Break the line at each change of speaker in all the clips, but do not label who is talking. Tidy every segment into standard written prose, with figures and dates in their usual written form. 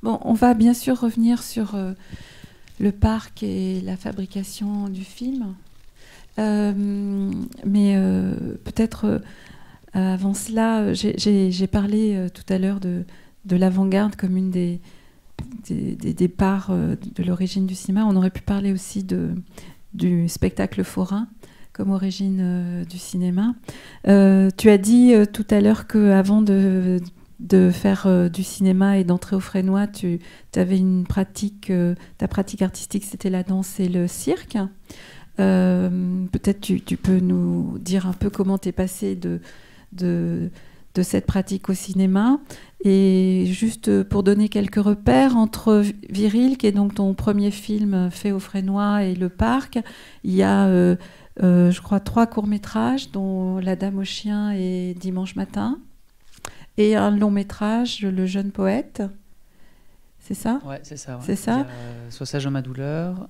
Bon, on va bien sûr revenir sur le parc et la fabrication du film. Mais peut-être avant cela, j'ai parlé tout à l'heure de l'avant-garde comme une des parts de l'origine du cinéma. On aurait pu parler aussi du spectacle forain comme origine du cinéma. Tu as dit tout à l'heure qu'avant de faire du cinéma et d'entrer au Fresnoy, tu avais une pratique, ta pratique artistique, c'était la danse et le cirque. Peut-être tu peux nous dire un peu comment tu es passé de cette pratique au cinéma. Et juste pour donner quelques repères, entre Viril, qui est donc ton premier film fait au Fresnoy, et Le Parc, il y a, je crois, 3 courts-métrages, dont La Dame au chien et Dimanche matin, et un long-métrage, Le jeune poète. C'est ça ?
Ouais, c'est ça. Ouais.
C'est ça ?
Il y a, Sois sage à ma douleur.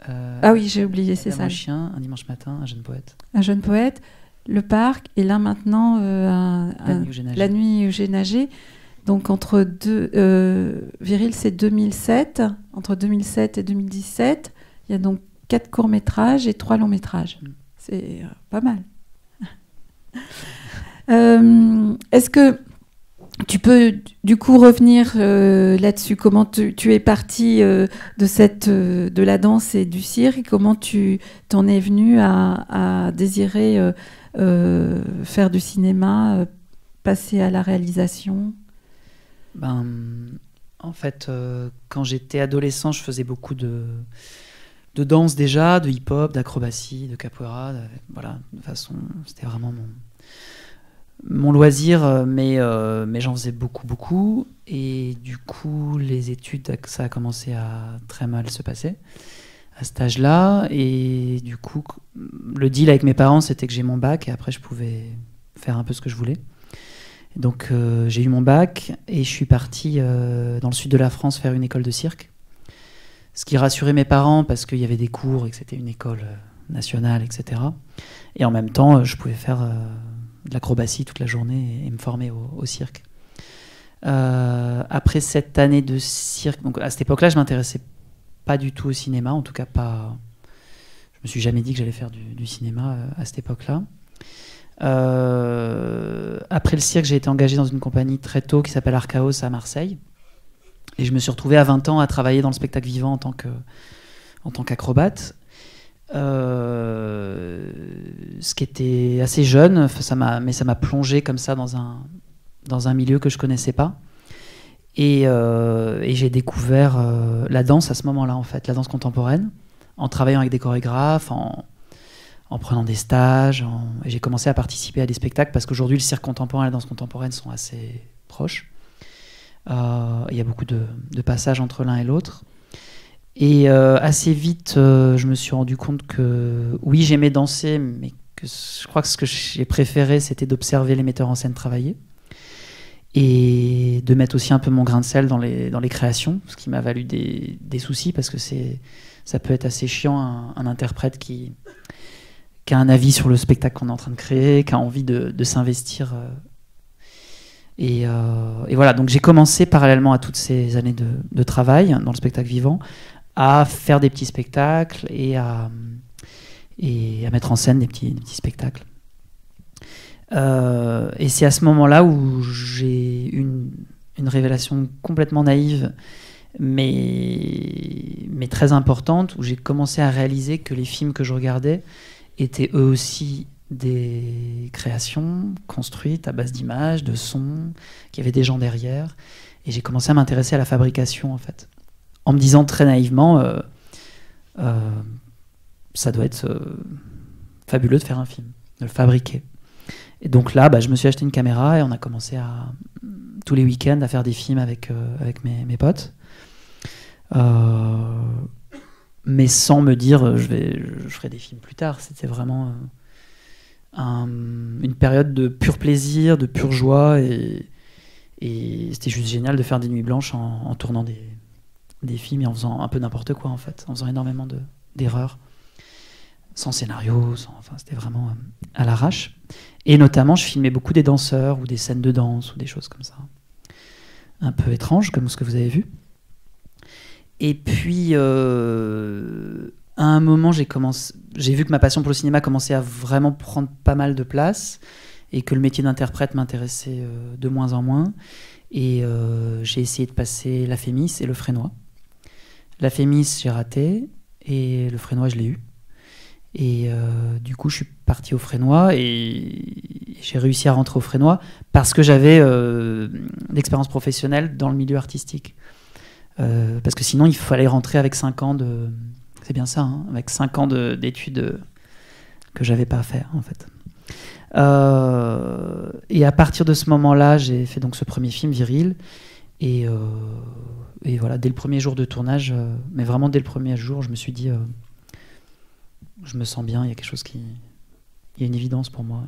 Ah oui, j'ai oublié, c'est ça.
Un chien, un dimanche matin, un jeune poète.
Un jeune poète, Le Parc, et là maintenant, La nuit où j'ai nagé. Donc entre deux, Viril, c'est 2007. Entre 2007 et 2017, il y a donc 4 courts-métrages et 3 longs-métrages. C'est pas mal. Est-ce que tu peux du coup revenir là-dessus? Comment tu es partie de la danse et du cirque, et comment tu t'en es venue à désirer faire du cinéma, passer à la réalisation?
En fait, quand j'étais adolescent, je faisais beaucoup de danse déjà, de hip-hop, d'acrobatie, de capoeira. Voilà, de façon, c'était vraiment mon loisir, mais j'en faisais beaucoup. Et du coup, les études, ça a commencé à très mal se passer à cet âge-là. Et du coup, le deal avec mes parents, c'était que j'ai mon bac et après, je pouvais faire un peu ce que je voulais. Donc, j'ai eu mon bac et je suis parti dans le sud de la France faire une école de cirque. Ce qui rassurait mes parents parce qu'il y avait des cours et que c'était une école nationale, etc. Et en même temps, je pouvais faire de l'acrobatie toute la journée et me former au cirque. Après cette année de cirque, donc à cette époque-là, je m'intéressais pas du tout au cinéma, en tout cas pas. Je me suis jamais dit que j'allais faire du cinéma à cette époque-là. Après le cirque, j'ai été engagé dans une compagnie très tôt qui s'appelle Archaos à Marseille. Et je me suis retrouvé à 20 ans à travailler dans le spectacle vivant en tant qu'acrobate. Ce qui était assez jeune, mais ça m'a plongé comme ça dans un milieu que je connaissais pas. Et j'ai découvert la danse à ce moment-là, en fait, la danse contemporaine, en travaillant avec des chorégraphes, en prenant des stages. Et j'ai commencé à participer à des spectacles parce qu'aujourd'hui, le cirque contemporain et la danse contemporaine sont assez proches. Il y a beaucoup de passages entre l'un et l'autre. Et assez vite, je me suis rendu compte que oui, j'aimais danser, mais que je crois que ce que j'ai préféré, c'était d'observer les metteurs en scène travailler et de mettre aussi un peu mon grain de sel dans les créations, ce qui m'a valu des soucis parce que ça peut être assez chiant un interprète qui a un avis sur le spectacle qu'on est en train de créer, qui a envie de s'investir. Et voilà, donc j'ai commencé parallèlement à toutes ces années de travail dans le spectacle vivant à faire des petits spectacles et à mettre en scène des petits spectacles. Et c'est à ce moment-là où j'ai eu une révélation complètement naïve, mais très importante, où j'ai commencé à réaliser que les films que je regardais étaient eux aussi des créations construites à base d'images, de sons, qu'il y avait des gens derrière. Et j'ai commencé à m'intéresser à la fabrication, en fait. En me disant très naïvement, ça doit être fabuleux de faire un film, de le fabriquer. Et donc là, je me suis acheté une caméra et on a commencé tous les week-ends à faire des films avec mes potes. Mais sans me dire, je ferai des films plus tard. C'était vraiment une période de pur plaisir, de pure joie. Et c'était juste génial de faire des nuits blanches en tournant des films et en faisant un peu n'importe quoi, en fait, en faisant énormément d'erreurs, sans scénario, c'était vraiment à l'arrache. Et notamment, je filmais beaucoup des danseurs ou des scènes de danse ou des choses comme ça, un peu étranges, comme ce que vous avez vu. Et puis, à un moment, j'ai vu que ma passion pour le cinéma commençait à vraiment prendre pas mal de place et que le métier d'interprète m'intéressait de moins en moins. Et j'ai essayé de passer la Fémis et le Frénois. La Fémis, j'ai raté, et le Frénois, je l'ai eu. Et du coup, je suis parti au Frénois et j'ai réussi à rentrer au Frénois parce que j'avais d'expérience professionnelle dans le milieu artistique. Parce que sinon, il fallait rentrer avec 5 ans de... C'est bien ça, hein, avec 5 ans d'études que j'avais pas à faire, en fait. Et à partir de ce moment-là, j'ai fait donc ce premier film, Viril. Et voilà, dès le premier jour de tournage, mais vraiment dès le premier jour, je me suis dit... je me sens bien, il y a quelque chose qui... Il y a une évidence pour moi.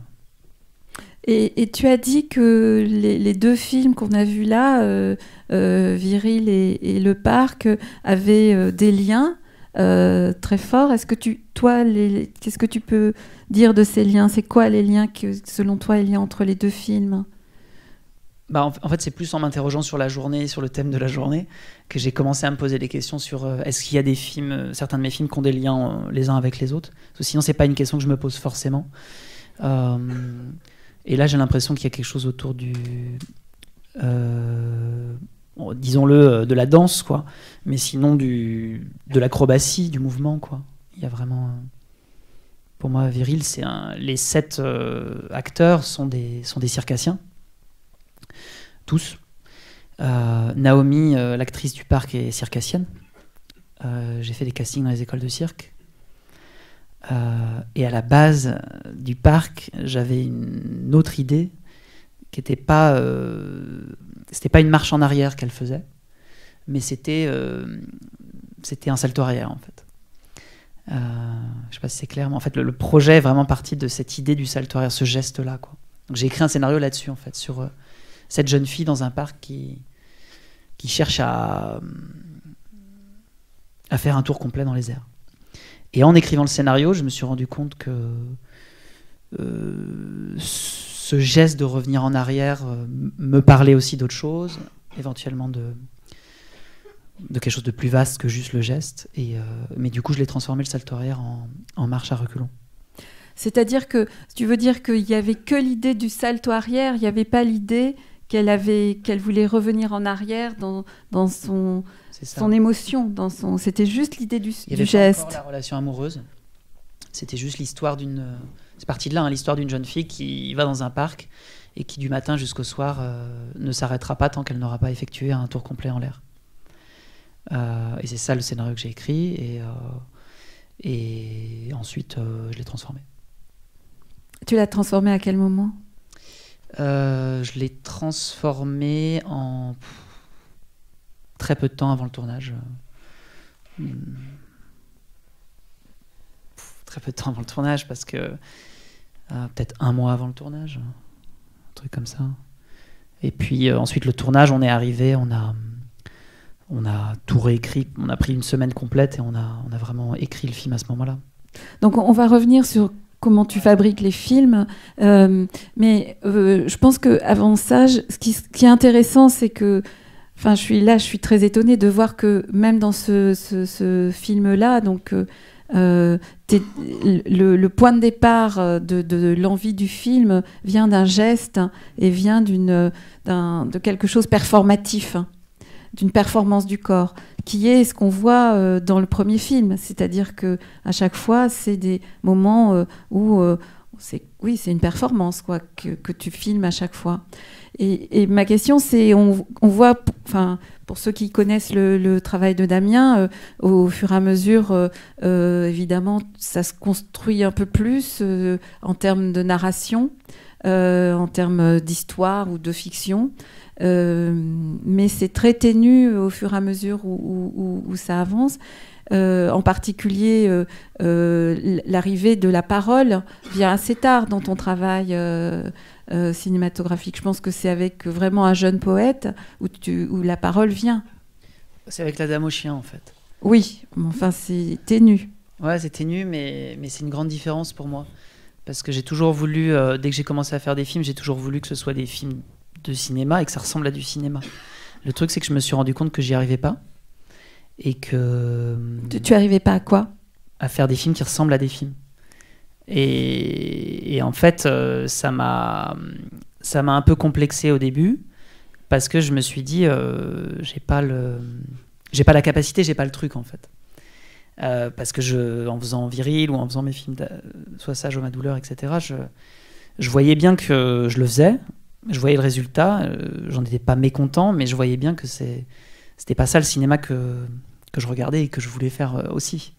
Et tu as dit que les 2 films qu'on a vus là, Viril et Le Parc, avaient des liens très forts. Est-ce que qu'est-ce que tu peux dire de ces liens? C'est quoi les liens que, selon toi, il y a entre les 2 films?
En fait, c'est plus en m'interrogeant sur la journée, sur le thème de la journée, que j'ai commencé à me poser des questions sur est-ce qu'il y a des films, certains de mes films qui ont des liens les uns avec les autres. Parce que sinon, c'est pas une question que je me pose forcément. Et là, j'ai l'impression qu'il y a quelque chose autour du, disons-le, de la danse, quoi. Mais sinon de l'acrobatie, du mouvement, quoi. Il y a vraiment, pour moi, Viril, les 7 acteurs sont des circassiens. Tous. Naomi, l'actrice du Parc, est circassienne. J'ai fait des castings dans les écoles de cirque. Et à la base du Parc, j'avais une autre idée qui n'était pas... c'était pas une marche en arrière qu'elle faisait, mais c'était un salto arrière, en fait. Je sais pas si c'est clair, mais en fait, le projet est vraiment parti de cette idée du salto arrière, ce geste-là, quoi. Donc j'ai écrit un scénario là-dessus, en fait, sur cette jeune fille dans un parc qui cherche à faire un tour complet dans les airs. Et en écrivant le scénario, je me suis rendu compte que ce geste de revenir en arrière me parlait aussi d'autre chose, éventuellement de quelque chose de plus vaste que juste le geste. Mais du coup, je l'ai transformé, le salto arrière, en marche à reculons.
C'est-à-dire que tu veux dire qu'il n'y avait que l'idée du salto arrière, il n'y avait pas l'idée qu'elle voulait revenir en arrière dans son émotion, c'était juste l'idée du geste. Il n'y avait pas encore
la relation amoureuse. C'était juste l'histoire c'est parti de là, hein, l'histoire d'une jeune fille qui va dans un parc et qui du matin jusqu'au soir ne s'arrêtera pas tant qu'elle n'aura pas effectué un tour complet en l'air. Et c'est ça le scénario que j'ai écrit et ensuite je l'ai transformé.
Tu l'as transformé à quel moment ?
Je l'ai transformé en très peu de temps avant le tournage. Très peu de temps avant le tournage parce que peut-être 1 mois avant le tournage, un truc comme ça. Et puis ensuite le tournage, on est arrivé, on a tout réécrit, on a pris une semaine complète et on a vraiment écrit le film à ce moment-là.
Donc on va revenir sur comment tu fabriques les films, mais je pense qu'avant ça, ce qui est intéressant, c'est que, je suis très étonnée de voir que même dans ce film-là, donc le point de départ de l'envie du film vient d'un geste et vient de quelque chose performatif, d'une performance du corps, qui est ce qu'on voit dans le premier film. C'est-à-dire qu'à chaque fois, c'est des moments où c'est une performance que tu filmes à chaque fois. Et ma question, c'est, on voit, pour ceux qui connaissent le travail de Damien, au fur et à mesure, évidemment, ça se construit un peu plus en termes de narration, en termes d'histoire ou de fiction. Mais c'est très ténu au fur et à mesure où ça avance. En particulier, l'arrivée de la parole vient assez tard dans ton travail cinématographique. Je pense que c'est avec vraiment un jeune poète où la parole vient.
C'est avec La Dame au chien, en fait.
Oui, enfin, c'est ténu.
Ouais, c'est ténu, mais c'est une grande différence pour moi. Parce que j'ai toujours voulu, dès que j'ai commencé à faire des films, j'ai toujours voulu que ce soit des films de cinéma et que ça ressemble à du cinéma. Le truc, c'est que je me suis rendu compte que j'y arrivais pas. et que...
Tu arrivais pas à quoi?
À faire des films qui ressemblent à des films. Et en fait, ça m'a un peu complexé au début, parce que je me suis dit, j'ai pas la capacité, j'ai pas le truc en fait. Parce que en faisant Viril ou en faisant mes films Sois sage, oh ma douleur, etc., je voyais bien que je le faisais, je voyais le résultat, j'en étais pas mécontent, mais je voyais bien que c'était pas ça le cinéma que je regardais et que je voulais faire aussi.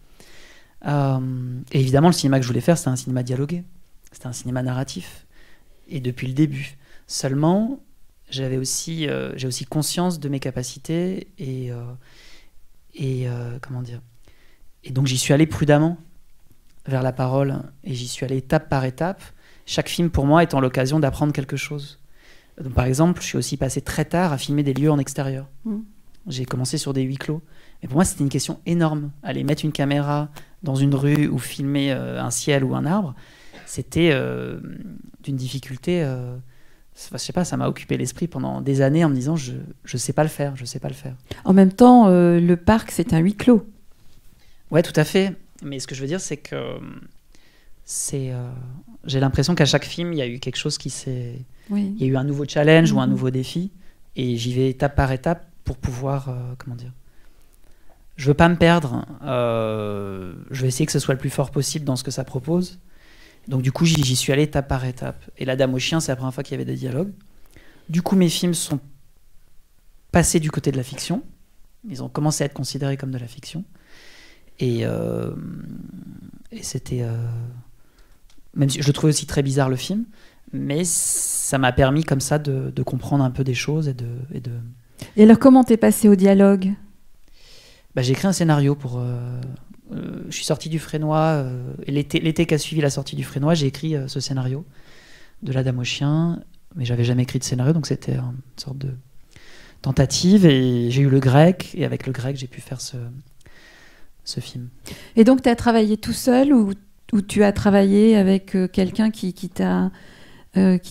Et évidemment, le cinéma que je voulais faire, c'était un cinéma dialogué, c'était un cinéma narratif, et depuis le début. Seulement, j'ai aussi conscience de mes capacités et comment dire. Et donc j'y suis allé prudemment vers la parole, et j'y suis allé étape par étape, chaque film pour moi étant l'occasion d'apprendre quelque chose. Donc, par exemple, je suis aussi passé très tard à filmer des lieux en extérieur. J'ai commencé sur des huis clos. Mais pour moi, c'était une question énorme. Aller mettre une caméra dans une rue ou filmer un ciel ou un arbre, c'était d'une difficulté... je sais pas, ça m'a occupé l'esprit pendant des années en me disant je sais pas le faire, je sais pas le faire.
En même temps, le parc, c'est un huis clos.
Ouais, tout à fait. Mais ce que je veux dire, c'est que j'ai l'impression qu'à chaque film, il y a eu quelque chose qui s'est...
Oui.
Il y a eu un nouveau challenge ou un nouveau défi, et j'y vais étape par étape pour pouvoir... comment dire ? Je veux pas me perdre. Je vais essayer que ce soit le plus fort possible dans ce que ça propose. Donc du coup, j'y suis allé étape par étape. Et La Dame au chien, c'est la première fois qu'il y avait des dialogues. Du coup, mes films sont passés du côté de la fiction. Ils ont commencé à être considérés comme de la fiction. Et c'était... même si je le trouvais aussi très bizarre, le film, mais ça m'a permis comme ça de comprendre un peu des choses et de...
Et alors, comment t'es passé au dialogue ?
J'ai écrit un scénario pour... je suis sorti du Frénois, et l'été qui a suivi la sortie du Frénois, j'ai écrit ce scénario de La Dame au chien, mais j'avais jamais écrit de scénario, donc c'était une sorte de tentative, et j'ai eu le grec, et avec le grec, j'ai pu faire ce film. Et
donc, tu as travaillé tout seul, ou tu as travaillé avec quelqu'un qui t'a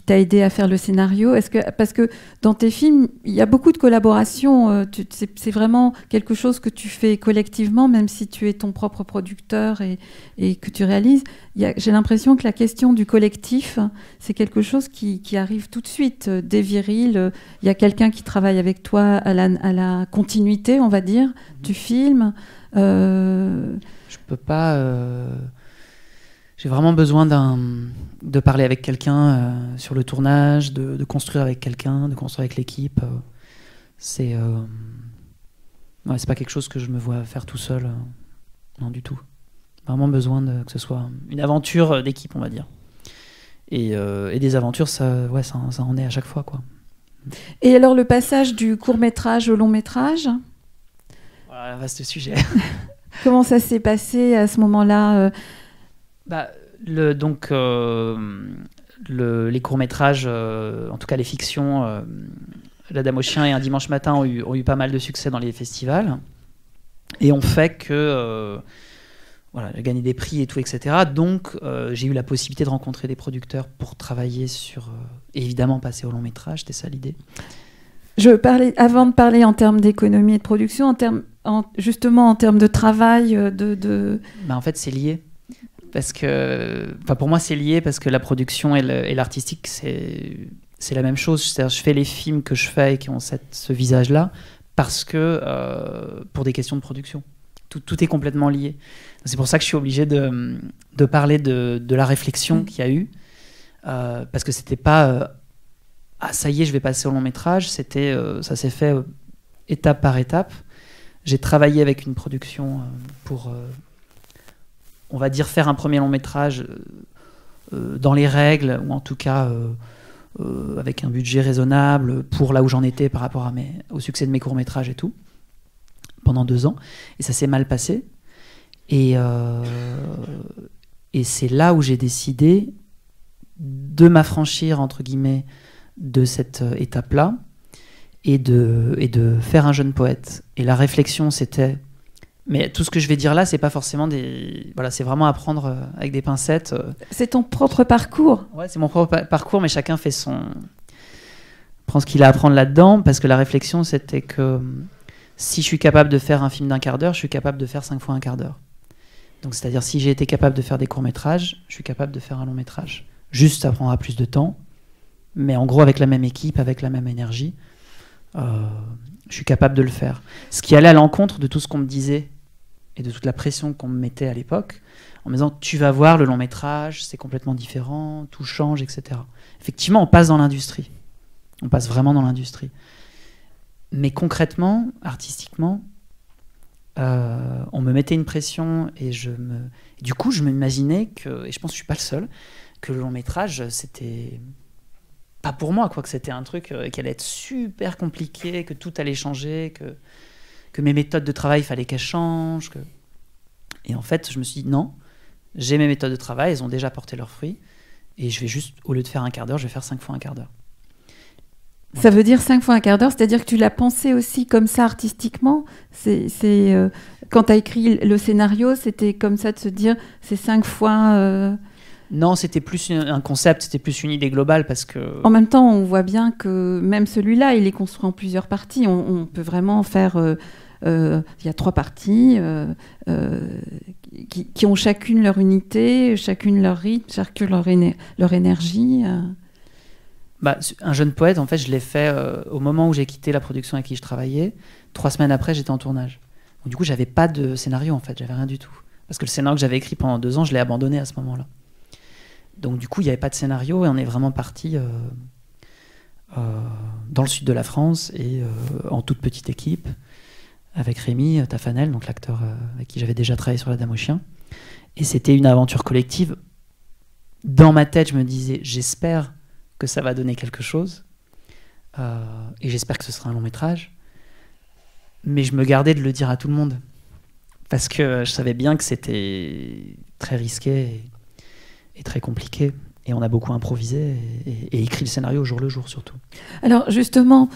aidé à faire le scénario ? Parce que dans tes films, il y a beaucoup de collaborations. C'est vraiment quelque chose que tu fais collectivement, même si tu es ton propre producteur et que tu réalises. J'ai l'impression que la question du collectif, c'est quelque chose qui arrive tout de suite. Dès Viril, il y a quelqu'un qui travaille avec toi à la continuité, on va dire, du film.
Je peux pas... J'ai vraiment besoin de parler avec quelqu'un sur le tournage, de construire avec quelqu'un, de construire avec l'équipe. C'est pas quelque chose que je me vois faire tout seul. Non, du tout. Vraiment besoin que ce soit une aventure d'équipe, on va dire. Et des aventures, ça en est à chaque fois, quoi.
Et alors, le passage du court-métrage au long-métrage ?
Voilà, un vaste sujet.
Comment ça s'est passé à ce moment-là ?
Les courts-métrages, en tout cas les fictions, La Dame au chien et Un dimanche matin ont eu pas mal de succès dans les festivals, et ont fait que j'ai gagné des prix et tout, etc. Donc j'ai eu la possibilité de rencontrer des producteurs pour travailler sur, et évidemment passer au long-métrage, c'était ça l'idée.
Avant de parler en termes d'économie et de production, justement en termes de travail,
En fait, c'est lié. Parce que, pour moi, c'est lié parce que la production et l'artistique, c'est la même chose. C'est-à-dire, je fais les films que je fais et qui ont ce visage-là parce que, pour des questions de production. Tout est complètement lié. C'est pour ça que je suis obligé de parler de la réflexion qu'il y a eu. Parce que c'était pas... ça y est, je vais passer au long-métrage. Ça s'est fait étape par étape. J'ai travaillé avec une production pour... on va dire faire un premier long-métrage dans les règles, ou en tout cas avec un budget raisonnable pour là où j'en étais par rapport au succès de mes courts-métrages et tout, pendant 2 ans. Et ça s'est mal passé. Et c'est là où j'ai décidé de m'affranchir, entre guillemets, de cette étape-là et de faire un jeune poète. Et la réflexion, c'était... Mais tout ce que je vais dire là, c'est pas forcément c'est vraiment à prendre avec des pincettes.
C'est ton propre parcours.
Ouais, c'est mon propre parcours, mais chacun prend ce qu'il a à prendre là-dedans, parce que la réflexion, c'était que Si je suis capable de faire un film d'1 quart d'heure, je suis capable de faire 5 fois 1 quart d'heure. Donc c'est-à-dire si j'ai été capable de faire des courts-métrages, je suis capable de faire un long-métrage. Juste, ça prendra plus de temps, mais en gros avec la même équipe, avec la même énergie, je suis capable de le faire. Ce qui allait à l'encontre de tout ce qu'on me disait et de toute la pression qu'on me mettait à l'époque, en me disant tu vas voir le long-métrage, c'est complètement différent, tout change, etc. Effectivement, on passe dans l'industrie. On passe vraiment dans l'industrie. Mais concrètement, artistiquement, on me mettait une pression et du coup, je m'imaginais que, et je pense que je suis pas le seul, que le long métrage, c'était pas pour moi, quoi, que c'était un truc qui allait être super compliqué, que tout allait changer, que mes méthodes de travail, il fallait qu'elles changent. Et en fait, je me suis dit non, j'ai mes méthodes de travail, elles ont déjà porté leurs fruits, et je vais juste, au lieu de faire 1 quart d'heure, je vais faire 5 fois 1 quart d'heure.
Ça veut dire 5 fois 1 quart d'heure, c'est-à-dire que tu l'as pensé aussi comme ça artistiquement. Quand tu as écrit le scénario, c'était comme ça de se dire c'est 5 fois...
Non, c'était plus un concept, c'était plus une idée globale parce que...
En même temps, on voit bien que même celui-là, il est construit en plusieurs parties. On peut vraiment faire... il y a 3 parties qui ont chacune leur unité, chacune leur rythme, chacune leur énergie.
Un jeune poète, en fait, je l'ai fait au moment où j'ai quitté la production avec qui je travaillais. 3 semaines après, j'étais en tournage. Donc, du coup, j'avais pas de scénario, en fait, j'avais rien du tout. Parce que le scénario que j'avais écrit pendant 2 ans, je l'ai abandonné à ce moment-là. Donc, du coup, il n'y avait pas de scénario et on est vraiment parti dans le sud de la France et en toute petite équipe avec Rémi Tafanel, donc l'acteur avec qui j'avais déjà travaillé sur La Dame aux chiens. Et c'était une aventure collective. Dans ma tête, je me disais, j'espère que ça va donner quelque chose et j'espère que ce sera un long métrage, mais je me gardais de le dire à tout le monde parce que je savais bien que c'était très risqué et très compliqué, et on a beaucoup improvisé et écrit le scénario au jour le jour surtout.
Alors justement,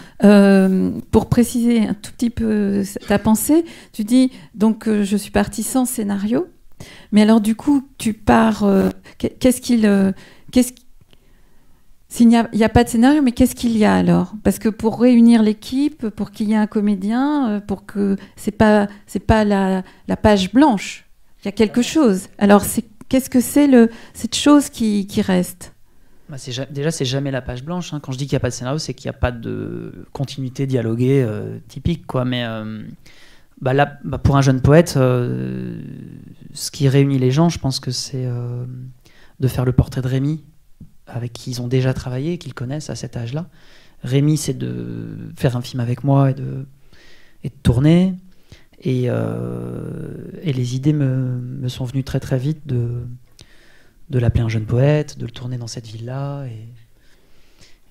pour préciser un tout petit peu ta pensée, tu dis donc je suis partie sans scénario, mais alors du coup tu pars, s'il n'y a pas de scénario, mais qu'est-ce qu'il y a alors? Parce que pour réunir l'équipe, pour qu'il y ait un comédien, pour que c'est pas la page blanche, il y a quelque chose. Alors qu'est-ce que c'est cette chose qui reste?
Déjà, c'est jamais la page blanche. Hein. Quand je dis qu'il n'y a pas de scénario, c'est qu'il n'y a pas de continuité dialoguée typique, quoi. Mais là, pour un jeune poète, ce qui réunit les gens, je pense que c'est de faire le portrait de Rémi, avec qui ils ont déjà travaillé, qu'ils connaissent à cet âge-là. Rémi, c'est de faire un film avec moi et de tourner. Et les idées me sont venues très très vite de l'appeler un jeune poète, de le tourner dans cette ville-là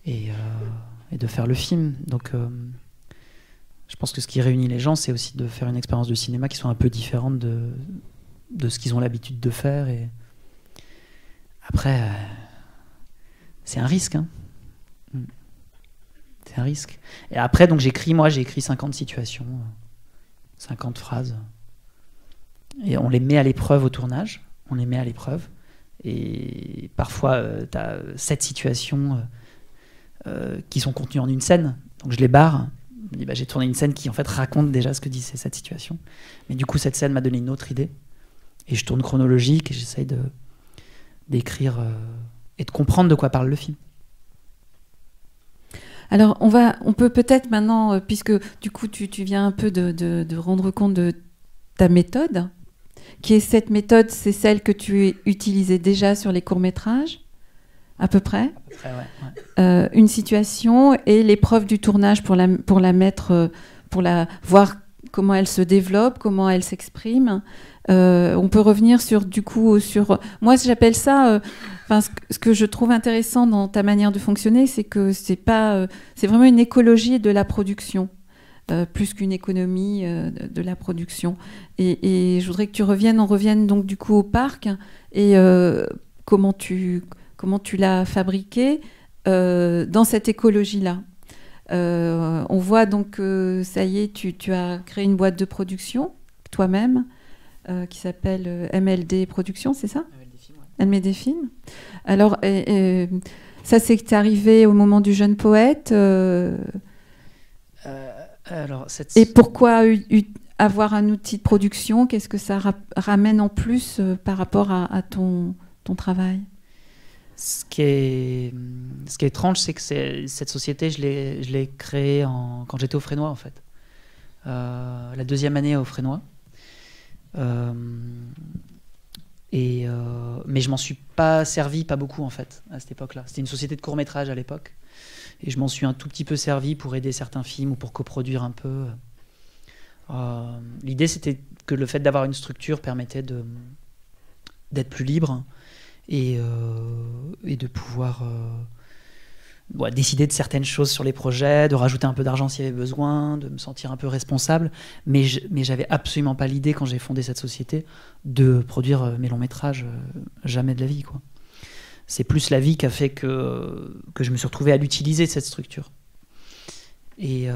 et de faire le film. Donc je pense que ce qui réunit les gens, c'est aussi de faire une expérience de cinéma qui soit un peu différente de ce qu'ils ont l'habitude de faire. Et après, c'est un risque. Hein. C'est un risque. Et après, donc j'ai écrit 50 situations, 50 phrases. Et on les met à l'épreuve au tournage. On les met à l'épreuve. Et parfois, tu as 7 situations qui sont contenues en une scène. Donc je les barre. Je me dis, j'ai tourné une scène qui en fait raconte déjà ce que dit cette situation. Mais du coup, cette scène m'a donné une autre idée. Et je tourne chronologique et j'essaye d'écrire et de comprendre de quoi parle le film.
Alors, on peut peut-être maintenant, puisque du coup, tu viens un peu de rendre compte de ta méthode, qui est cette méthode, c'est celle que tu utilisais déjà sur les courts-métrages, à peu près. À peu près, ouais. Une situation et l'épreuve du tournage pour la mettre, pour la voir comment elle se développe, comment elle s'exprime. On peut revenir sur moi j'appelle ça ce que je trouve intéressant dans ta manière de fonctionner, c'est que c'est vraiment une écologie de la production plus qu'une économie de la production, et je voudrais que on revienne donc du coup au parc et comment tu l'as fabriqué dans cette écologie là. On voit donc ça y est, tu as créé une boîte de production toi-même qui s'appelle MLD Productions, c'est ça? MLD Films. Alors, ça c'est arrivé au moment du jeune poète
Alors,
Et pourquoi avoir un outil de production? Qu'est-ce que ça ramène en plus par rapport à ton travail?
Ce qui est étrange, c'est que cette société, je l'ai créée quand j'étais au Frénois, en fait. La deuxième année au Frénois. Mais je m'en suis pas servi, pas beaucoup, en fait, à cette époque-là. C'était une société de court-métrage à l'époque. Et je m'en suis un tout petit peu servi pour aider certains films ou pour coproduire un peu. L'idée, c'était que le fait d'avoir une structure permettait d'être plus libre et de pouvoir décider de certaines choses sur les projets, de rajouter un peu d'argent s'il y avait besoin, de me sentir un peu responsable. Mais j'avais absolument pas l'idée, quand j'ai fondé cette société, de produire mes longs métrages. Jamais de la vie, quoi. C'est plus la vie qui a fait que je me suis retrouvé à l'utiliser, cette structure. Et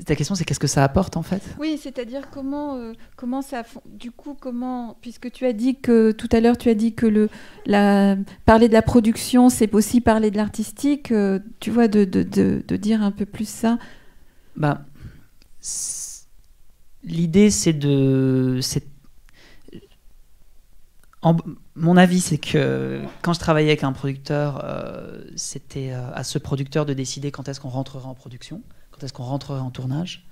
ta question, c'est qu'est-ce que ça apporte, en fait?
Oui, c'est-à-dire comment ça... Du coup, puisque tu as dit que, tout à l'heure, tu as dit que parler de la production, c'est aussi parler de l'artistique, tu vois, de dire un peu plus ça.
L'idée, mon avis, c'est que quand je travaillais avec un producteur, c'était à ce producteur de décider quand est-ce qu'on rentrerait en production, quand est-ce qu'on rentrerait en tournage,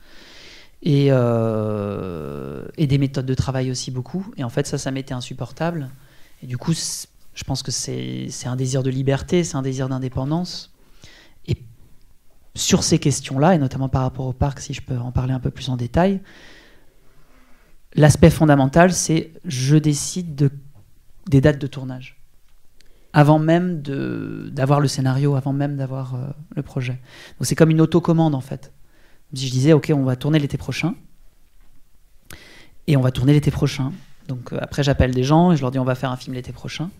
et des méthodes de travail aussi beaucoup. Et en fait, ça m'était insupportable. Et du coup, je pense que c'est un désir de liberté, c'est un désir d'indépendance. Et sur ces questions-là, et notamment par rapport au parc, si je peux en parler un peu plus en détail, l'aspect fondamental, c'est je décide des dates de tournage, avant même d'avoir le scénario, avant même d'avoir le projet. Donc c'est comme une autocommande, en fait. Si je disais, ok, on va tourner l'été prochain, et on va tourner l'été prochain. Donc après, j'appelle des gens et je leur dis, on va faire un film l'été prochain.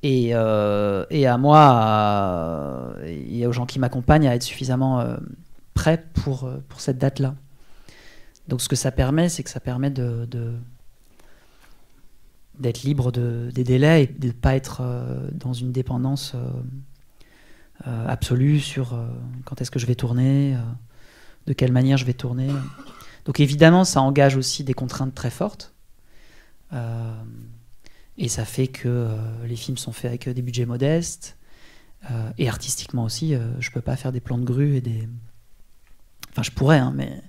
Et à moi, et aux gens qui m'accompagnent, à être suffisamment prêts pour cette date-là. Donc ce que ça permet, c'est que ça permet d'être libre des délais et de ne pas être dans une dépendance absolue sur quand est-ce que je vais tourner, de quelle manière je vais tourner. Donc évidemment, ça engage aussi des contraintes très fortes. Et ça fait que les films sont faits avec des budgets modestes. Et artistiquement aussi, je ne peux pas faire des plans de grue et des... Enfin, je pourrais, hein, mais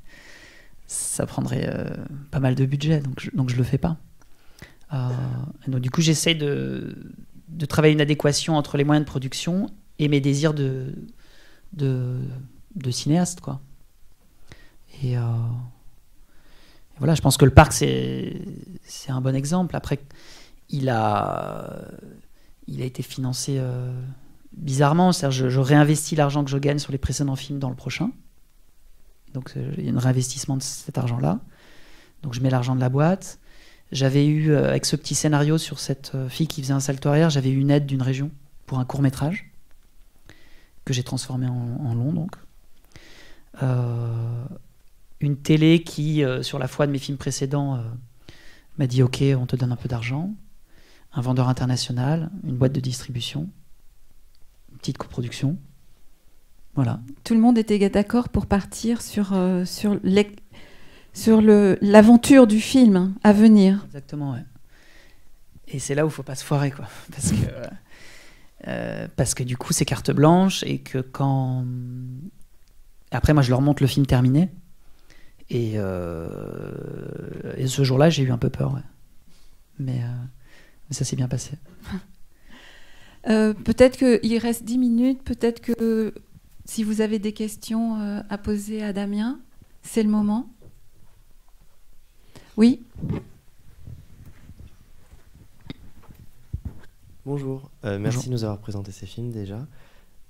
ça prendrait pas mal de budget, donc je le fais pas. Donc du coup, j'essaie de travailler une adéquation entre les moyens de production et mes désirs de cinéaste, quoi. Et voilà, je pense que le parc, c'est un bon exemple. Après, il a été financé bizarrement. C'est-à-dire, je réinvestis l'argent que je gagne sur les précédents films dans le prochain. Donc il y a un réinvestissement de cet argent-là. Donc je mets l'argent de la boîte. J'avais eu, avec ce petit scénario sur cette fille qui faisait un salto arrière, j'avais eu une aide d'une région pour un court-métrage que j'ai transformé en long, donc. Une télé qui, sur la foi de mes films précédents, m'a dit « Ok, on te donne un peu d'argent ». Un vendeur international, une boîte de distribution, une petite coproduction. Voilà.
Tout le monde était d'accord pour partir sur l'aventure du film à venir.
Exactement, ouais. Et c'est là où il ne faut pas se foirer, quoi. Parce que du coup, c'est carte blanche et que quand... Après, moi, je leur montre le film terminé. Et ce jour-là, j'ai eu un peu peur, ouais. Mais ça s'est bien passé.
Peut-être qu'il reste 10 minutes. Peut-être que si vous avez des questions à poser à Damien, c'est le moment. Oui.
Bonjour. Merci de nous avoir présenté ces films déjà.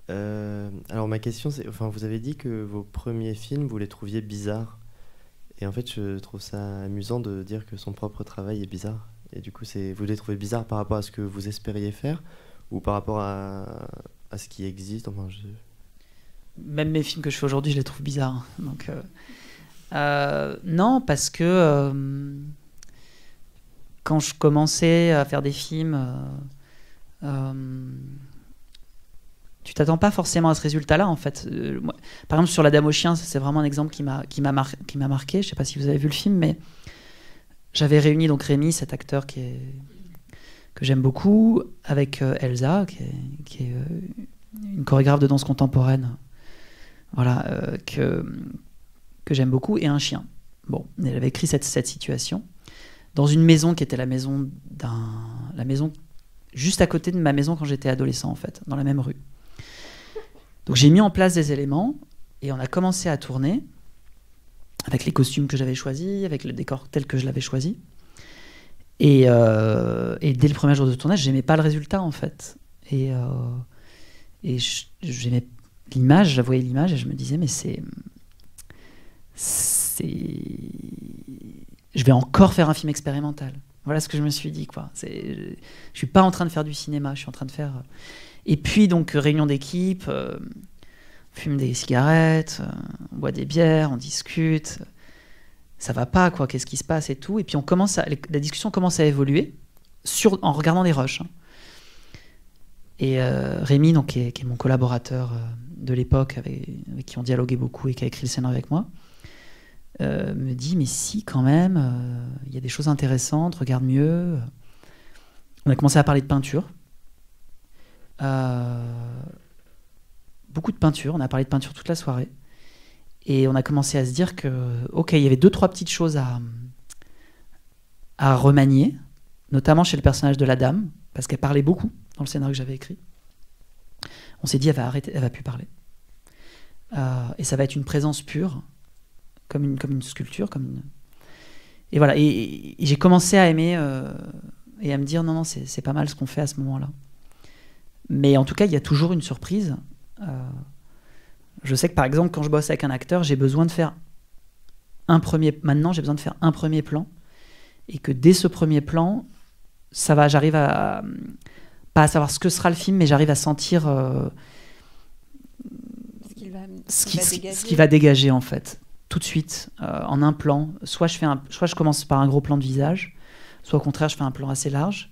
Alors ma question, c'est, vous avez dit que vos premiers films, vous les trouviez bizarres. Et en fait, je trouve ça amusant de dire que son propre travail est bizarre. Et du coup, vous les trouvez bizarres par rapport à ce que vous espériez faire ou par rapport à ce qui existe.
Même mes films que je fais aujourd'hui, je les trouve bizarres. Donc, non, parce que quand je commençais à faire des films, tu t'attends pas forcément à ce résultat-là, en fait. Moi, par exemple, sur La Dame aux chiens, c'est vraiment un exemple qui m'a marqué. Je sais pas si vous avez vu le film, mais j'avais réuni donc Rémi, cet acteur que j'aime beaucoup, avec Elsa, qui est une chorégraphe de danse contemporaine, voilà, que j'aime beaucoup, et un chien. Bon, elle avait écrit cette situation dans une maison qui était la maison juste à côté de ma maison quand j'étais adolescent, en fait, dans la même rue. Donc j'ai mis en place des éléments et on a commencé à tourner avec les costumes que j'avais choisis, avec le décor tel que je l'avais choisi. Et dès le premier jour de tournage, j'aimais pas le résultat, en fait. Et j'aimais l'image, je voyais l'image et je me disais, mais je vais encore faire un film expérimental. Voilà ce que je me suis dit, quoi. Je suis pas en train de faire du cinéma, je suis en train de faire... Et puis, donc, réunion d'équipe, on fume des cigarettes, on boit des bières, on discute. Ça va pas, quoi, qu'est-ce qui se passe et tout. Et puis, la discussion commence à évoluer en regardant des rushs. Et Rémi, donc, qui est mon collaborateur de l'époque, avec qui on dialoguait beaucoup et qui a écrit le scénario avec moi, me dit, mais si, quand même, il y a des choses intéressantes, regarde mieux. On a commencé à parler de peinture. Beaucoup de peinture, on a parlé de peinture toute la soirée. Et on a commencé à se dire que, ok, il y avait 2-3 petites choses à remanier, notamment chez le personnage de la dame, parce qu'elle parlait beaucoup dans le scénario que j'avais écrit. On s'est dit, elle va arrêter, elle va plus parler. Et ça va être une présence pure, comme une sculpture, et voilà. Et j'ai commencé à aimer et à me dire, non, c'est pas mal ce qu'on fait à ce moment-là. Mais en tout cas, il y a toujours une surprise. Je sais que par exemple, quand je bosse avec un acteur, j'ai besoin de faire Maintenant, j'ai besoin de faire un premier plan, et que dès ce premier plan, j'arrive à pas à savoir ce que sera le film, mais j'arrive à sentir ce qu'il va dégager, en fait, tout de suite, en un plan. Soit je commence par un gros plan de visage, soit au contraire, je fais un plan assez large.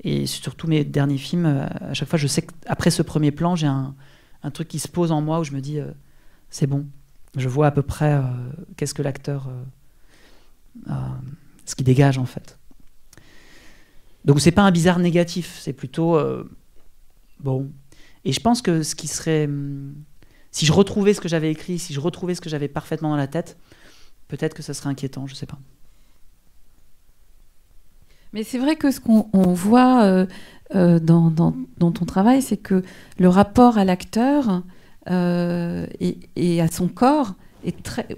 Et sur tous mes derniers films, à chaque fois, je sais qu'après ce premier plan, j'ai un truc qui se pose en moi où je me dis, c'est bon. Je vois à peu près qu'est-ce que l'acteur... ce qu'il dégage, en fait. Donc, c'est pas un bizarre négatif, c'est plutôt... bon. Et je pense que ce qui serait... si je retrouvais ce que j'avais écrit, si je retrouvais ce que j'avais parfaitement dans la tête, peut-être que ça serait inquiétant, je sais pas.
Mais c'est vrai que ce qu'on voit dans ton travail, c'est que le rapport à l'acteur et à son corps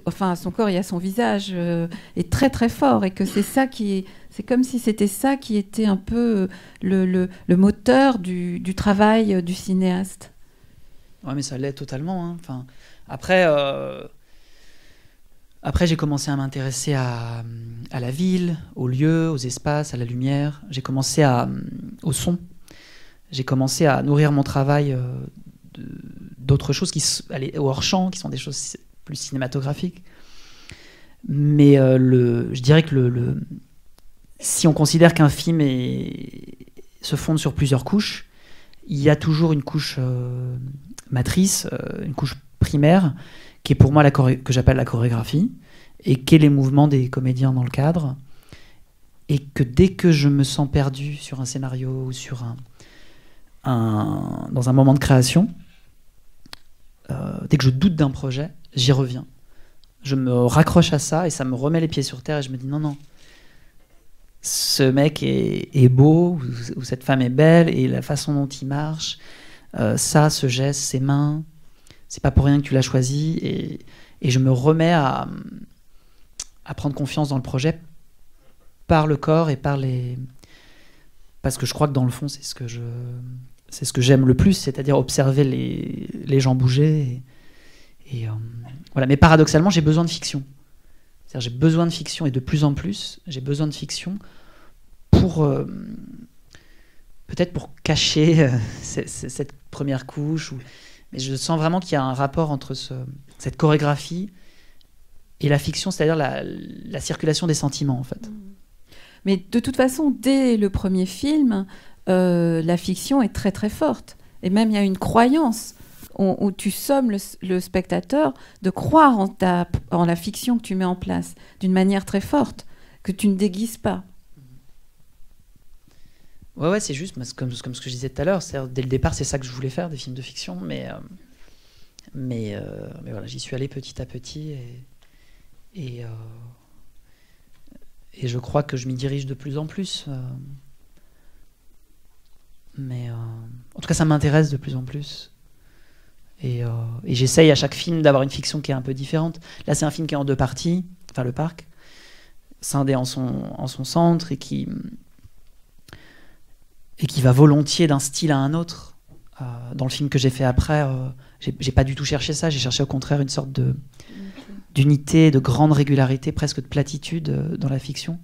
à son corps et à son visage est très très fort, et que c'est comme si c'était ça qui était un peu le moteur du travail du cinéaste.
Ouais, mais ça l'est totalement, hein. Enfin, après, j'ai commencé à m'intéresser à la ville, aux lieux, aux espaces, à la lumière. J'ai commencé au son. J'ai commencé à nourrir mon travail d'autres choses aller au hors-champ, qui sont des choses plus cinématographiques. Mais je dirais que si on considère qu'un film se fonde sur plusieurs couches, il y a toujours une couche matrice, une couche primaire, qui est pour moi que j'appelle la chorégraphie, et qui est les mouvements des comédiens dans le cadre, et que dès que je me sens perdu sur un scénario ou dans un moment de création, dès que je doute d'un projet, j'y reviens. Je me raccroche à ça et ça me remet les pieds sur terre, et je me dis non, ce mec est beau, ou cette femme est belle, et la façon dont il marche, ce geste, ses mains, c'est pas pour rien que tu l'as choisi, et je me remets à prendre confiance dans le projet par le corps et parce que je crois que dans le fond c'est ce que j'aime le plus, c'est-à-dire observer les gens bouger voilà. Mais paradoxalement, j'ai besoin de fiction. C'est-à-dire, j'ai besoin de fiction, et de plus en plus j'ai besoin de fiction peut-être pour cacher cette première couche, mais je sens vraiment qu'il y a un rapport entre cette chorégraphie et la fiction, c'est-à-dire la circulation des sentiments, en fait. Mais
de toute façon, dès le premier film, la fiction est très très forte. Et même, il y a une croyance où tu sommes le spectateur de croire en la fiction que tu mets en place d'une manière très forte, que tu ne déguises pas.
Ouais, c'est juste comme ce que je disais tout à l'heure. Dès le départ, c'est ça que je voulais faire, des films de fiction. Mais voilà, j'y suis allé petit à petit. Et je crois que je m'y dirige de plus en plus. En tout cas, ça m'intéresse de plus en plus. Et j'essaye à chaque film d'avoir une fiction qui est un peu différente. Là, c'est un film qui est en 2 parties, enfin le parc, scindé en son centre et qui va volontiers d'un style à un autre. Dans le film que j'ai fait après, j'ai pas du tout cherché ça. J'ai cherché au contraire une sorte d'unité, de grande régularité, presque de platitude dans la fiction,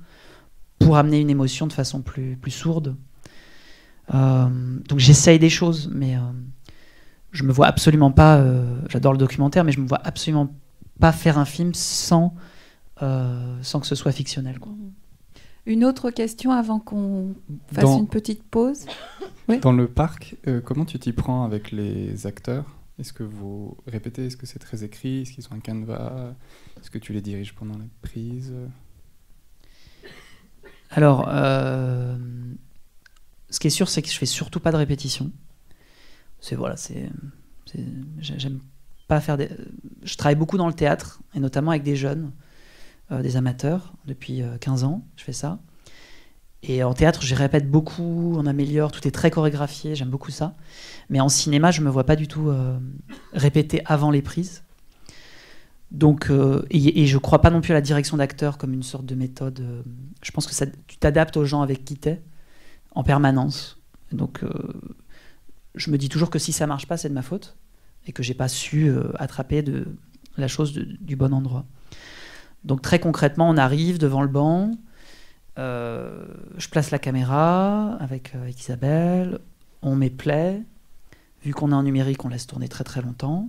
pour amener une émotion de façon plus sourde. Donc j'essaye des choses, mais je me vois absolument pas. J'adore le documentaire, mais je me vois absolument pas faire un film sans que ce soit fictionnel, quoi.
Une autre question avant qu'on fasse une petite pause. Oui.
Dans le parc, comment tu t'y prends avec les acteurs ? Est-ce que vous répétez ? Est-ce que c'est très écrit ? Est-ce qu'ils ont un canevas ? Est-ce que tu les diriges pendant les prises ?
Alors, ce qui est sûr, c'est que je fais surtout pas de répétition. J'aime pas faire des... Je travaille beaucoup dans le théâtre, et notamment avec des jeunes, des amateurs. Depuis 15 ans, je fais ça. Et en théâtre, je répète beaucoup, on améliore, tout est très chorégraphié, j'aime beaucoup ça. Mais en cinéma, je me vois pas du tout répéter avant les prises. Donc, et je crois pas non plus à la direction d'acteur comme une sorte de méthode. Je pense que tu t'adaptes aux gens avec qui t'es en permanence. Donc, je me dis toujours que si ça marche pas, c'est de ma faute et que j'ai pas su attraper la chose du bon endroit. Donc très concrètement, on arrive devant le banc, je place la caméra avec Isabelle, on met play. Vu qu'on est en numérique, on laisse tourner très très longtemps.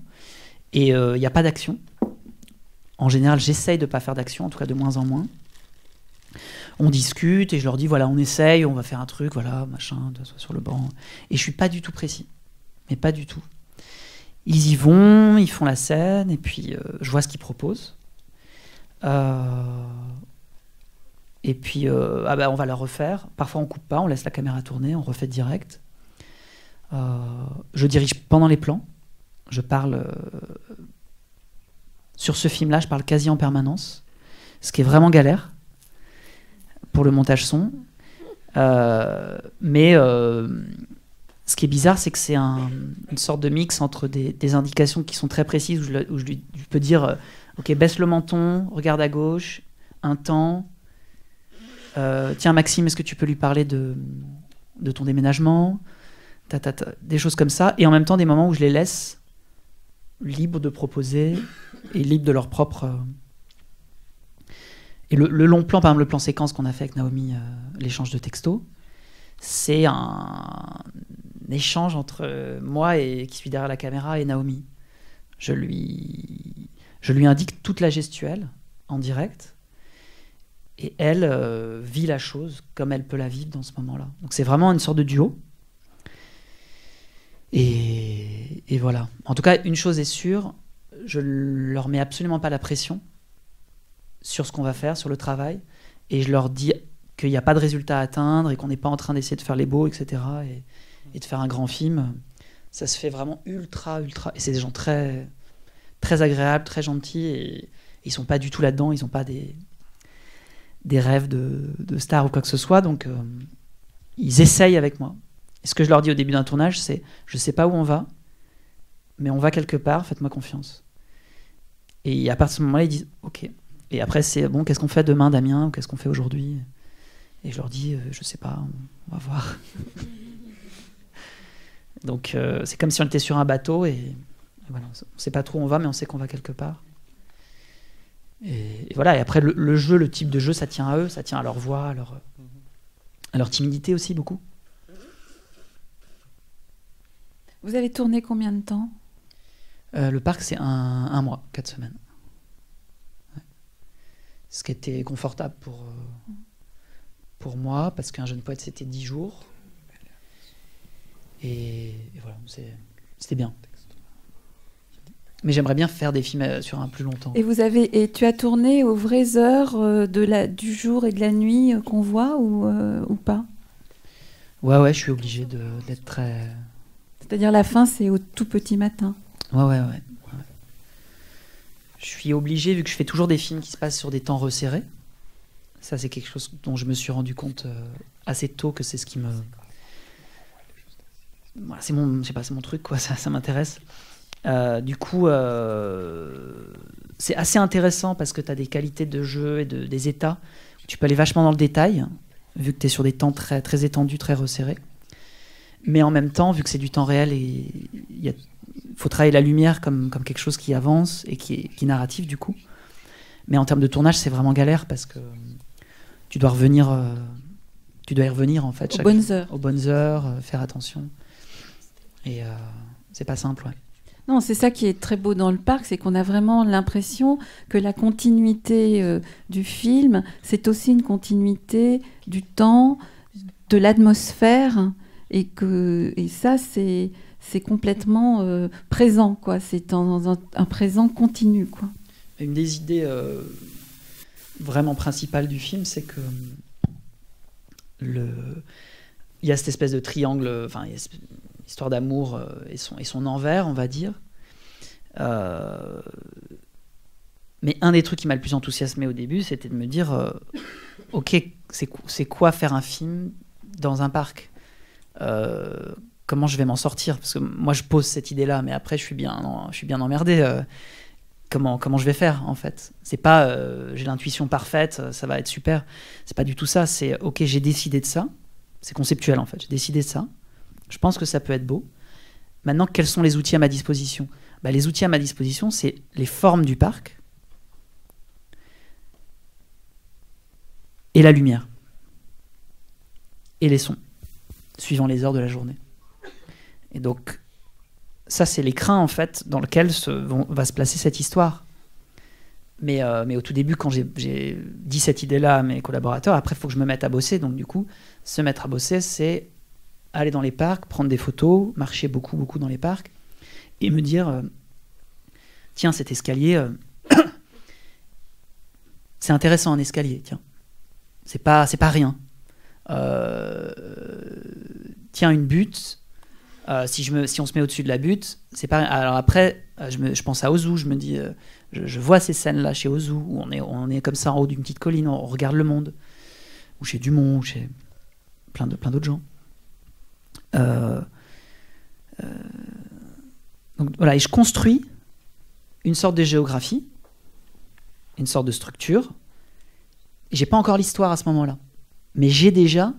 Et il n'y a pas d'action. En général, j'essaye de ne pas faire d'action, en tout cas de moins en moins. On discute et je leur dis, voilà, on essaye, on va faire un truc, voilà, machin, sur le banc. Et je ne suis pas du tout précis. Mais pas du tout. Ils y vont, ils font la scène, et puis je vois ce qu'ils proposent. Et puis, on va la refaire. Parfois, on coupe pas, on laisse la caméra tourner, on refait direct. Je dirige pendant les plans. Je parle... sur ce film-là, je parle quasi en permanence. Ce qui est vraiment galère pour le montage son. Mais ce qui est bizarre, c'est que c'est une sorte de mix entre des indications qui sont très précises, où je peux dire... Ok, baisse le menton, regarde à gauche, un temps. Tiens, Maxime, est-ce que tu peux lui parler de ton déménagement ? Des choses comme ça. Et en même temps, des moments où je les laisse libres de proposer et libres de leur propre... Et le long plan, par exemple, le plan séquence qu'on a fait avec Naomi, l'échange de textos, c'est un échange entre moi qui suis derrière la caméra et Naomi. Je lui indique toute la gestuelle en direct et elle vit la chose comme elle peut la vivre dans ce moment-là. Donc c'est vraiment une sorte de duo. Et voilà. En tout cas, une chose est sûre, je leur mets absolument pas la pression sur ce qu'on va faire, sur le travail, et je leur dis qu'il n'y a pas de résultat à atteindre et qu'on n'est pas en train d'essayer de faire les beaux, etc. et de faire un grand film. Ça se fait vraiment ultra... Et c'est des gens très... très agréables, très gentils, et ils sont pas du tout là-dedans, ils ont pas des rêves de stars ou quoi que ce soit, donc ils essayent avec moi. Et ce que je leur dis au début d'un tournage, c'est « je sais pas où on va, mais on va quelque part, faites-moi confiance ». Et à partir de ce moment-là, ils disent « ok ». Et après, c'est « bon, qu'est-ce qu'on fait demain, Damien, ou qu'est-ce qu'on fait aujourd'hui ?» Et je leur dis « je sais pas, on va voir ». Donc c'est comme si on était sur un bateau, et voilà, on ne sait pas trop où on va, mais on sait qu'on va quelque part. Et voilà, et après, le jeu, le type de jeu, ça tient à eux, ça tient à leur voix, à leur timidité aussi, beaucoup.
Vous avez tourné combien de temps ?
Le parc, c'est un mois, 4 semaines. Ouais. Ce qui était confortable pour moi, parce qu'un jeune poète, c'était 10 jours. Et voilà, c'était bien. Mais j'aimerais bien faire des films sur un plus longtemps.
Et tu as tourné aux vraies heures du jour et de la nuit qu'on voit ou pas?
Ouais, je suis obligé d'être très...
C'est-à-dire la fin, c'est au tout petit matin.
Ouais. Je suis obligé, vu que je fais toujours des films qui se passent sur des temps resserrés. Ça, c'est quelque chose dont je me suis rendu compte assez tôt que c'est ce qui me... Voilà, c'est mon truc, quoi. Ça m'intéresse. Du coup, c'est assez intéressant parce que tu as des qualités de jeu et des états. Tu peux aller vachement dans le détail, vu que tu es sur des temps très, très étendus, très resserrés. Mais en même temps, vu que c'est du temps réel, il faut travailler la lumière comme quelque chose qui avance et qui est narratif, du coup. Mais en termes de tournage, c'est vraiment galère parce que tu dois revenir... tu dois y revenir, en fait. Aux bonnes heures, faire attention. Et c'est pas simple, ouais.
Non, c'est ça qui est très beau dans le parc, c'est qu'on a vraiment l'impression que la continuité du film, c'est aussi une continuité du temps, de l'atmosphère, et ça, c'est complètement présent, quoi. C'est dans un présent continu, quoi.
Une des idées vraiment principales du film, c'est que il y a cette espèce de triangle, enfin, il y a histoire d'amour et son envers, on va dire. Mais un des trucs qui m'a le plus enthousiasmé au début, c'était de me dire ok, c'est quoi faire un film dans un parc, comment je vais m'en sortir, parce que moi je pose cette idée là, mais après je suis bien emmerdé. Comment je vais faire, en fait? C'est pas j'ai l'intuition parfaite, ça va être super, c'est pas du tout ça. C'est ok, j'ai décidé de ça, c'est conceptuel, en fait, j'ai décidé de ça. Je pense que ça peut être beau. Maintenant, quels sont les outils à ma disposition? Les outils à ma disposition, c'est les formes du parc et la lumière et les sons, suivant les heures de la journée. Et donc, ça, c'est l'écrin, en fait, dans lequel va se placer cette histoire. Mais au tout début, quand j'ai dit cette idée-là à mes collaborateurs, après, il faut que je me mette à bosser. Donc, du coup, se mettre à bosser, c'est aller dans les parcs, prendre des photos, marcher beaucoup, beaucoup dans les parcs, et me dire tiens, cet escalier, c'est intéressant un escalier, tiens. C'est pas rien. Tiens, une butte, si on se met au-dessus de la butte, c'est pas rien. Alors après, je pense à Ozu, je me dis, je vois ces scènes-là chez Ozu, où on est comme ça en haut d'une petite colline, on regarde le monde, ou chez Dumont, ou chez plein d'autres gens. Donc voilà, et je construis une sorte de géographie, une sorte de structure. J'ai pas encore l'histoire à ce moment-là, mais j'ai déjà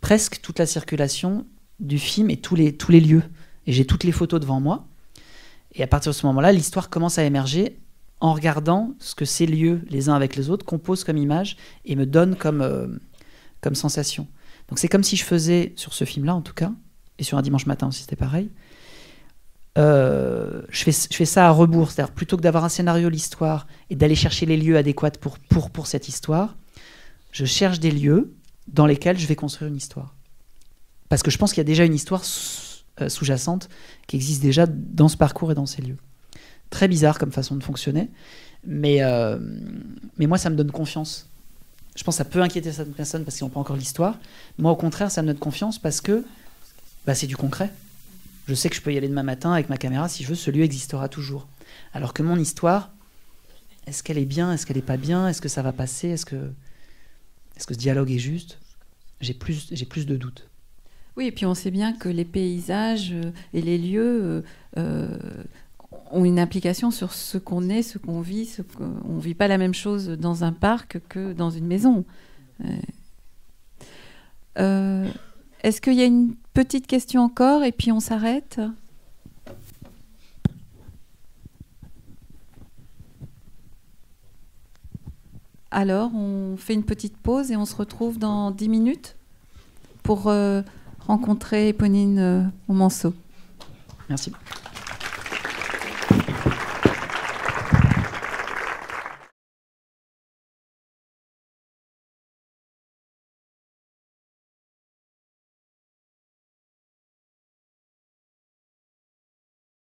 presque toute la circulation du film et tous les lieux, et j'ai toutes les photos devant moi. Et à partir de ce moment-là, l'histoire commence à émerger en regardant ce que ces lieux, les uns avec les autres, composent comme image et me donnent comme sensation. Donc c'est comme si je faisais, sur ce film-là en tout cas, et sur Un dimanche matin aussi c'était pareil, je fais ça à rebours, c'est-à-dire plutôt que d'avoir un scénario, l'histoire, et d'aller chercher les lieux adéquats pour cette histoire, je cherche des lieux dans lesquels je vais construire une histoire. Parce que je pense qu'il y a déjà une histoire sous-jacente qui existe déjà dans ce parcours et dans ces lieux. Très bizarre comme façon de fonctionner, mais moi ça me donne confiance. Je pense que ça peut inquiéter certaines personnes parce qu'ils n'ont pas encore l'histoire. Moi, au contraire, ça me donne confiance parce que c'est du concret. Je sais que je peux y aller demain matin avec ma caméra. Si je veux, ce lieu existera toujours. Alors que mon histoire, est-ce qu'elle est bien? Est-ce qu'elle n'est pas bien? Est-ce que ça va passer? Est-ce que ce dialogue est juste? J'ai plus de doutes.
Oui, et puis on sait bien que les paysages et les lieux ont une implication sur ce qu'on est, ce qu'on vit. On ne vit pas la même chose dans un parc que dans une maison. Est-ce qu'il y a une petite question encore et puis on s'arrête? Alors, on fait une petite pause et on se retrouve dans 10 minutes pour rencontrer Éponine Monceau.
Merci.